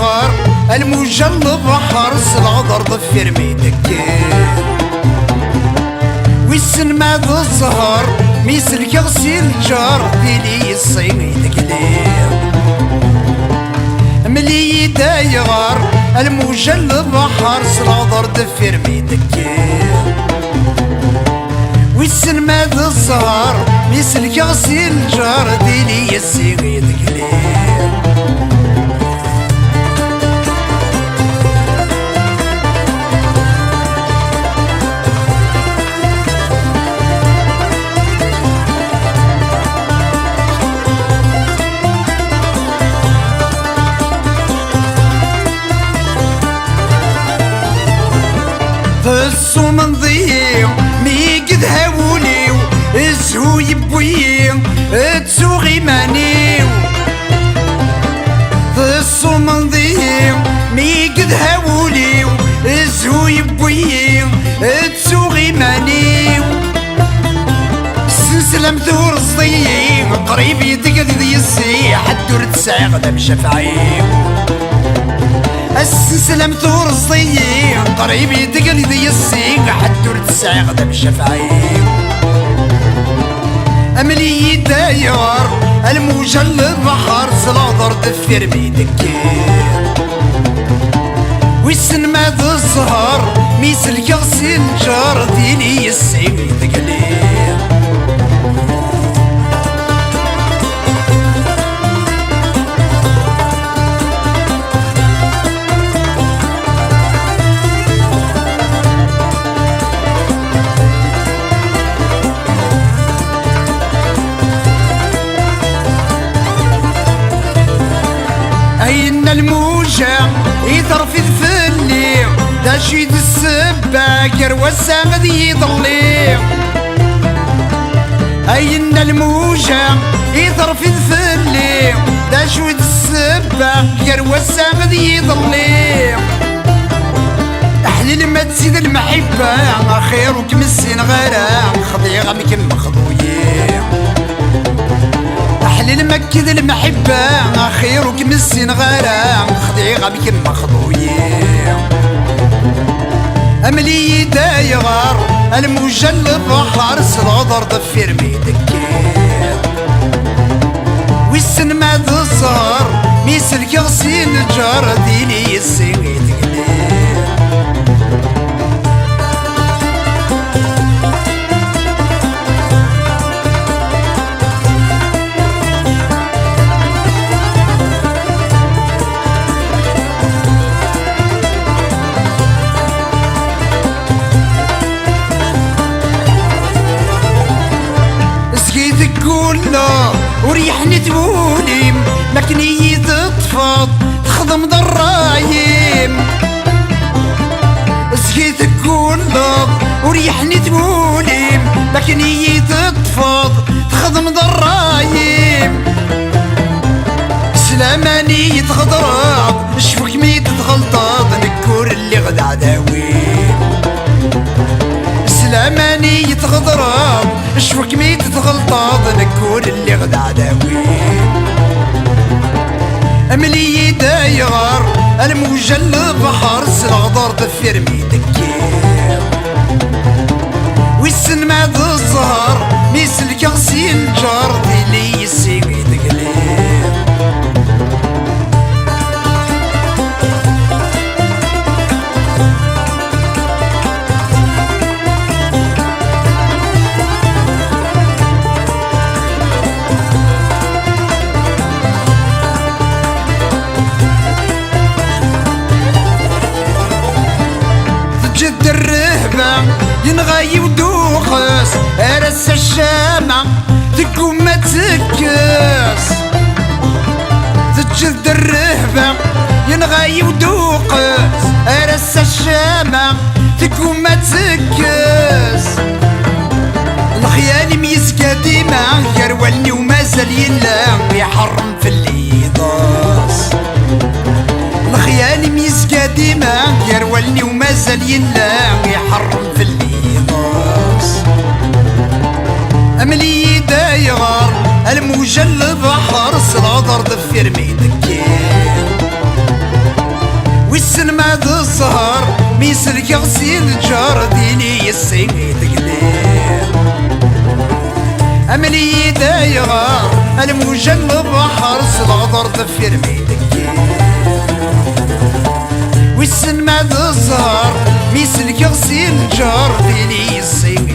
دايغر الموجة البحر الغدر ضفير ميدك ويسن ما ذا الزهر ميسل كغسيل الجار ديلي الصيد قليل ملي دايغر الموجة البحر الغدر ضفير ميدك ويسن ما ذا الزهر ميسل كغسيل الجار ديلي الصيد قليل فالصو من ضيع ميقد هاوليو الزهو يبوي تسوغي مانيو فالصو من ضيع ميقد هاوليو الزهو يبوي تسوغي مانيو السلسلة مدور الصيم قريب يدقد ذي السيح الدور تسعي غدا بشفعيو السلسلة مدور الصيم قريب يدقل ذي السيق حدور تسعي غدا بالشفعيم أملي داير الموجة البحر سلاضر دفير بيدك ويسن ما ذا الزهر ميسل يغسل جار ديني السيق يدقلي أين الموجة يترفض في الليل دا شيد السباكر والسامد يضلي أين الموجة يترفض في الليل دا شيد السباكر والسامد يضلي أحلى لما تزيد المحبة خيرك مسين غيرها خضيغة مكم مخضوية أحلى المكد المحبة خيرك مسين غيرها خضيغة بكم مخضوية أملي دايغر الموجة البحر سلغضر ضفير ميدك ويسن ما ذا الزهر ميسل كغسيل الجار ديني السيد تقوله وريحني توليم مكني تطفض تخدم ضرايم سكي تقوله وريحني توليم مكني تطفض تخدم ضرايم سلاماني تغضرب شفك ميت تغلطاض نكور اللي غدا عداويم سلاماني يتغضرب شفك ميت تغلطاض نكون اللي غدا عداويم أملي دايغر الموجة البحر سلغدر ضفير ميدك ويسن ما ذا الزهر ميسل كغسيل جار ديلي يسيق يدقلي جد الرهبة ينغاي ودوخس أرس الشامة تقوم ما تسكس تجد الرهبة ينغاي ودوخس أرس الشامة تقوم ما تسكس الخيال ميسكا ديما يرولني ومازال يلا يحرم في الليضاس الخيال ميسكا ديما يرولني ومازال يلا يحرم في الليضاس أملي دايغر الموجة البحر سلغدر ضفير ميدك ما الزهر ميسلك غسيل الجار ديني السيد قليل أملي دايغار الموجة البحر سلغضر ضفير ميدكي والسن ما الزهر ميسلك غسيل الجار ديني السيد